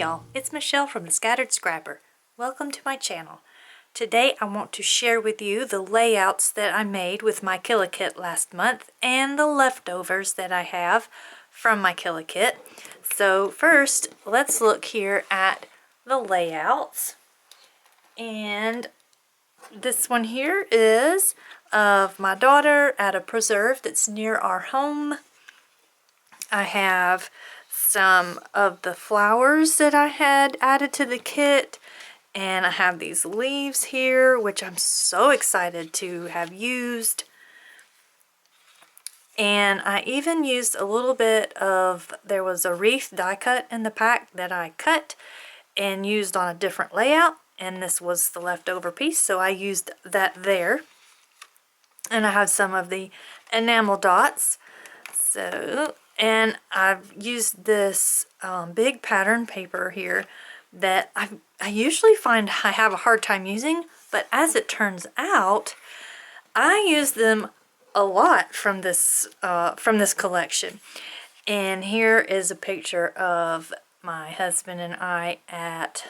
y'all, it's Michelle from the Scattered Scrapper. Welcome to my channel. Today I want to share with you the layouts that I made with my Kit last month and the leftovers that I have from my Kit. So first, let's look here at the layouts. And this one here is of my daughter at a preserve that's near our home. I have some of the flowers that I had added to the kit, and I have these leaves here which I'm so excited to have used. And I even used a little bit of, there was a wreath die cut in the pack that I cut and used on a different layout, and this was the leftover piece, so I used that there. And I have some of the enamel dots. And I've used this big pattern paper here that I usually find I have a hard time using, but as it turns out, I use them a lot from this collection. And here is a picture of my husband and I at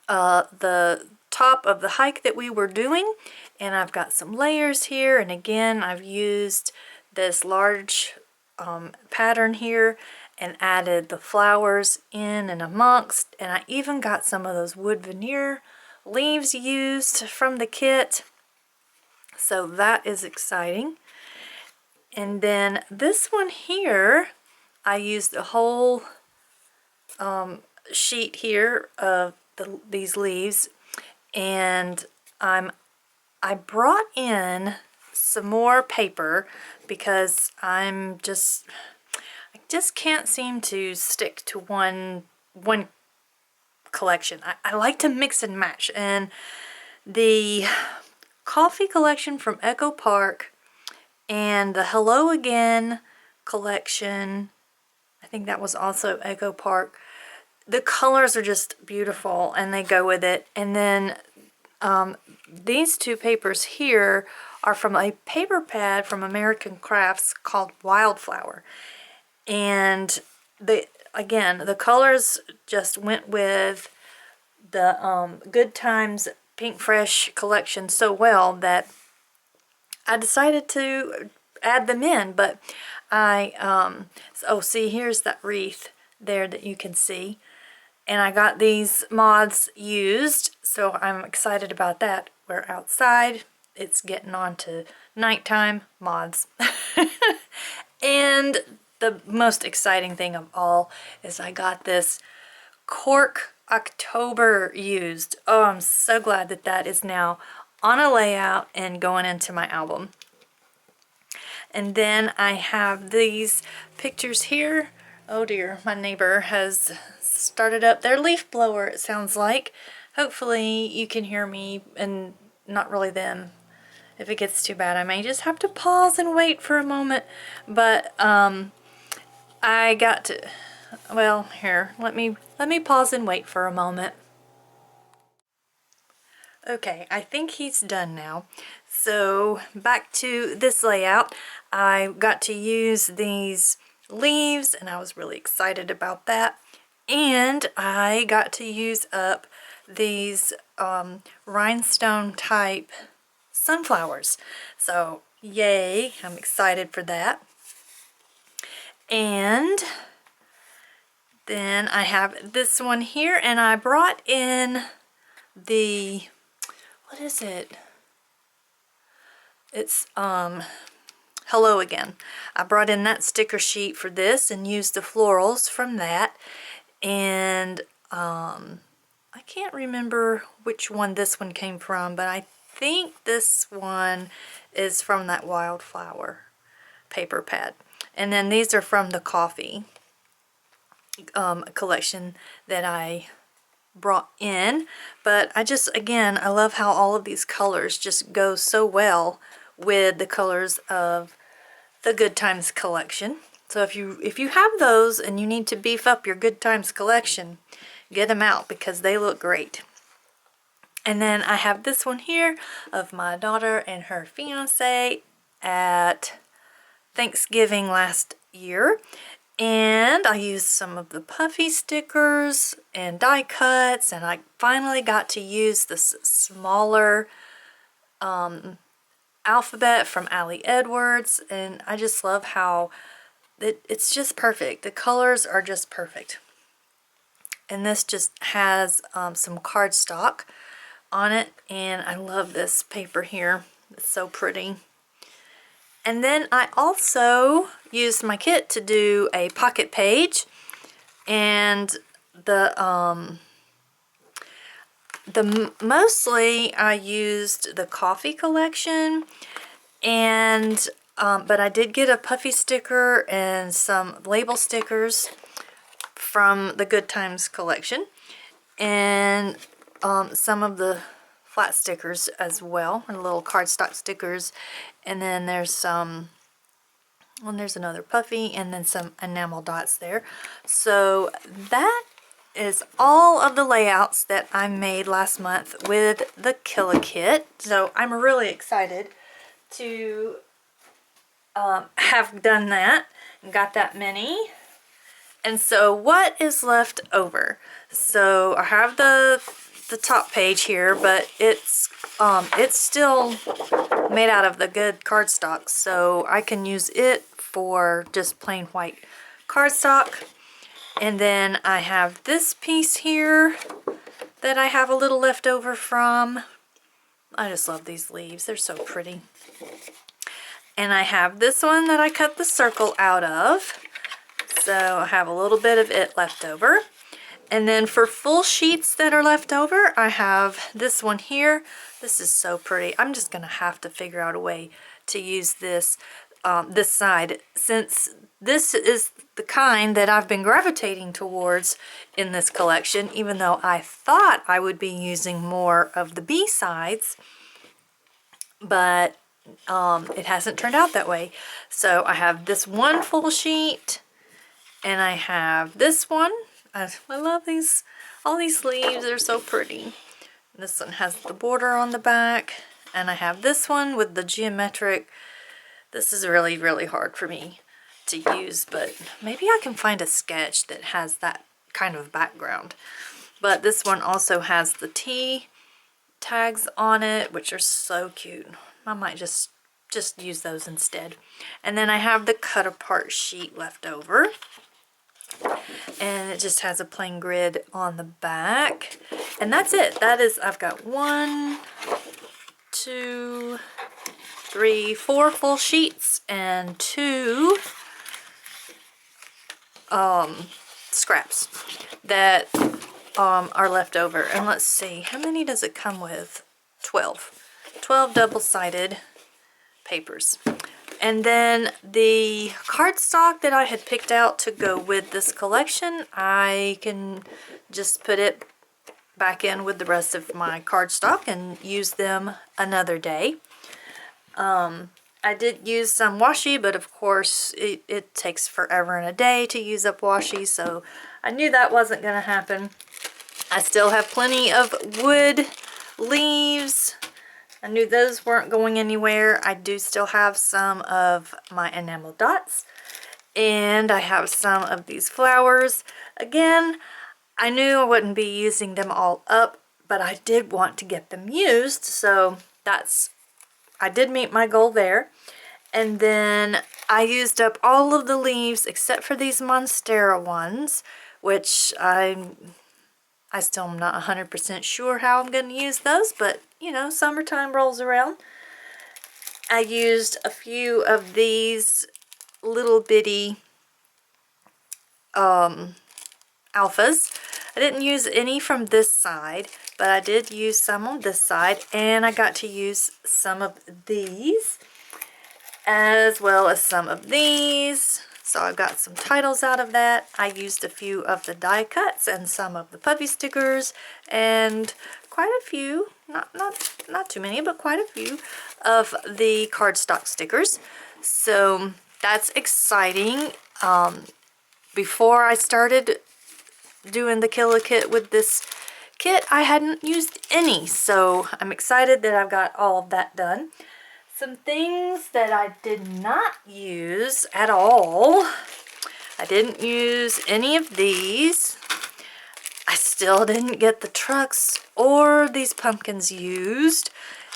the top of the hike that we were doing, and I've got some layers here, and again I've used this large pattern here and added the flowers in and amongst, and I even got some of those wood veneer leaves used from the kit, so that is exciting. And then this one here, I used a whole sheet here of these leaves, and I brought in some more paper because I just can't seem to stick to one collection. I like to mix and match, and the coffee collection from Echo Park and the Hello Again collection, I think that was also Echo Park. The colors are just beautiful and they go with it. And then these two papers here are from a paper pad from American Crafts called Wildflower. And again, the colors just went with the Good Times Pink Fresh collection so well that I decided to add them in. But oh, see, here's that wreath there that you can see. And I got these moths used, so I'm excited about that. We're outside, it's getting on to nighttime, moths. And the most exciting thing of all is I got this Cork October used. Oh, I'm so glad that that is now on a layout and going into my album. And then I have these pictures here. Oh dear, my neighbor has started up their leaf blower, it sounds like. Hopefully you can hear me and not really them. If it gets too bad, I may just have to pause and wait for a moment. But I got to, well, here, let me pause and wait for a moment. Okay, I think he's done now. So back to this layout. I got to use these leaves and I was really excited about that. And I got to use up these rhinestone type sunflowers. So yay, I'm excited for that. And then I have this one here, and I brought in the, what is it? It's Hello Again. I brought in that sticker sheet for this and used the florals from that. And I can't remember which one this one came from, but I think this one is from that Wildflower paper pad. And then these are from the coffee collection that I brought in. But I just, again, I love how all of these colors just go so well with the colors of the Good Times collection. So if you have those and you need to beef up your Good Times collection, get them out because they look great. And then I have this one here of my daughter and her fiance at Thanksgiving last year. And I used some of the puffy stickers and die cuts, and I finally got to use this smaller alphabet from Ali Edwards, and I just love how it's just perfect. The colors are just perfect. And this just has some cardstock on it, and I love this paper here. It's so pretty. And then I also used my kit to do a pocket page, and mostly I used the coffee collection, and but I did get a puffy sticker and some label stickers from the Good Times collection, and some of the flat stickers as well, and little cardstock stickers. And then there's some, well, there's another puffy, and then some enamel dots there. So that is all of the layouts that I made last month with the Killa Kit. So I'm really excited to have done that and got that many. And so what is left over? So I have the top page here, but it's still made out of the good cardstock, so I can use it for just plain white cardstock. And then I have this piece here that I have a little left over from. I just love these leaves, they're so pretty. And I have this one that I cut the circle out of, so I have a little bit of it left over. And then for full sheets that are left over, I have this one here. This is so pretty. I'm just gonna have to figure out a way to use this this side, since this is the kind that I've been gravitating towards in this collection, even though I thought I would be using more of the B sides, but it hasn't turned out that way. So I have this one full sheet, and I have this one. I love these, all these leaves, they're so pretty. This one has the border on the back, and I have this one with the geometric. This is really, really hard for me to use, but maybe I can find a sketch that has that kind of background. But this one also has the T tags on it, which are so cute. I might just use those instead. And then I have the cut apart sheet left over, and it just has a plain grid on the back, and that's it. That is, I've got 1, 2, 3, 4 full sheets and 2 scraps that are left over. And let's see, how many does it come with? 12 double-sided papers. And then the cardstock that I had picked out to go with this collection, I can just put it back in with the rest of my cardstock and use them another day. I did use some washi, but of course it takes forever and a day to use up washi, so I knew that wasn't going to happen. I still have plenty of wood leaves. I knew those weren't going anywhere. I do still have some of my enamel dots, and I have some of these flowers. Again, I knew I wouldn't be using them all up, but I did want to get them used, so I did meet my goal there. And then I used up all of the leaves except for these Monstera ones, which I still am not 100% sure how I'm going to use those, but you know, summertime rolls around. I used a few of these little bitty alphas. I didn't use any from this side, but I did use some on this side, and I got to use some of these as well as some of these. So I got some titles out of that. I used a few of the die cuts and some of the puffy stickers, and quite a few, not too many, but quite a few of the cardstock stickers. So that's exciting. Before I started doing the Killa Kit with this kit, I hadn't used any, so I'm excited that I've got all of that done. Some things that I did not use at all I didn't use any of these. I still didn't get the trucks or these pumpkins used.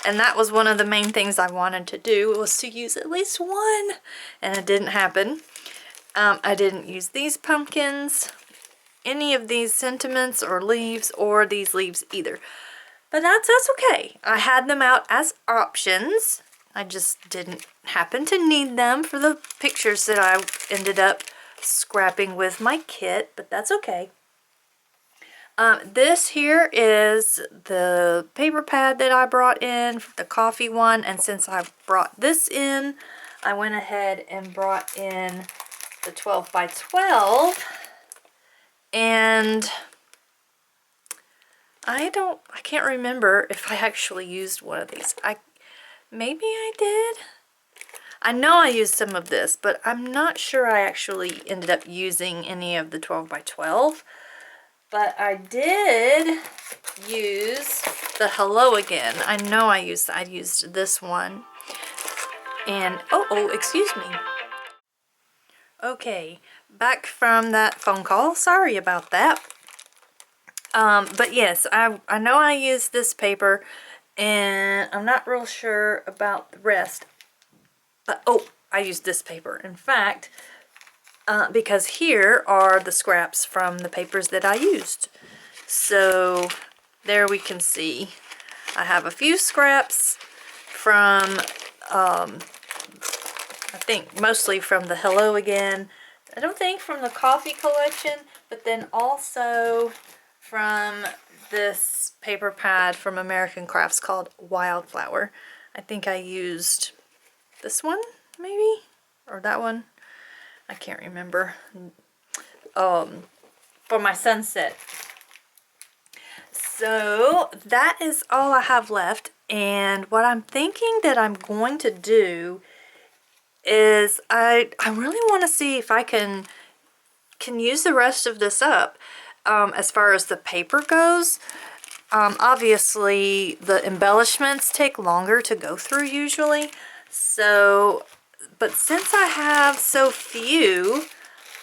And that was one of the main things I wanted to do, was to use at least one. And it didn't happen. I didn't use these pumpkins, any of these sentiments or leaves, or these leaves either. But that's okay. I had them out as options. I just didn't happen to need them for the pictures that I ended up scrapping with my kit, but that's okay. This here is the paper pad that I brought in, the coffee one, and since I brought this in, I went ahead and brought in the 12 by 12, and I can't remember if I actually used one of these. Maybe I did. I know I used some of this, but I'm not sure I actually ended up using any of the 12 by 12. But I did use the Hello Again. I know I used this one. And, excuse me. Okay, back from that phone call. Sorry about that. But yes, I know I used this paper, and I'm not real sure about the rest. But, I used this paper. In fact, because here are the scraps from the papers that I used. So there we can see I have a few scraps from, I think mostly from the Hello Again. I don't think from the coffee collection, but then also from this paper pad from American Crafts called Wildflower. I think I used this one, maybe? Or that one? I can't remember. For my sunset. So that is all I have left, and what I'm thinking that I'm going to do is I really want to see if I can use the rest of this up. As far as the paper goes, obviously the embellishments take longer to go through usually, so but since I have so few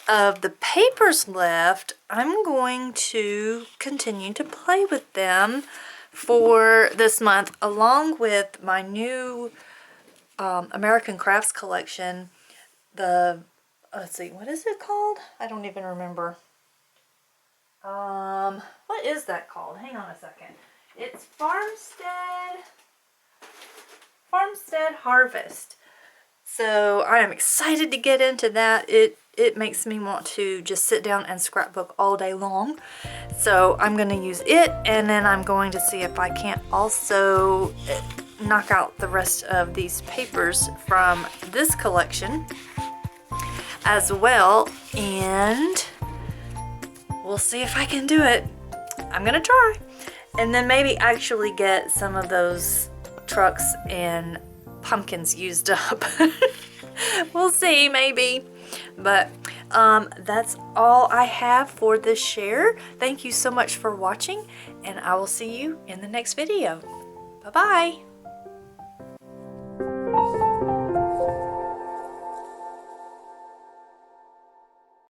of the papers left, I'm going to continue to play with them for this month, along with my new American Crafts collection. Let's see, what is it called? I don't even remember. What is that called? Hang on a second. It's Farmstead Harvest. So I am excited to get into that. It makes me want to just sit down and scrapbook all day long. So I'm going to use it, and then I'm going to see if I can't also knock out the rest of these papers from this collection as well, and we'll see if I can do it. I'm going to try. And then maybe actually get some of those trucks and pumpkins used up. We'll see, maybe. But that's all I have for this share. Thank you so much for watching, and I will see you in the next video. Bye-bye.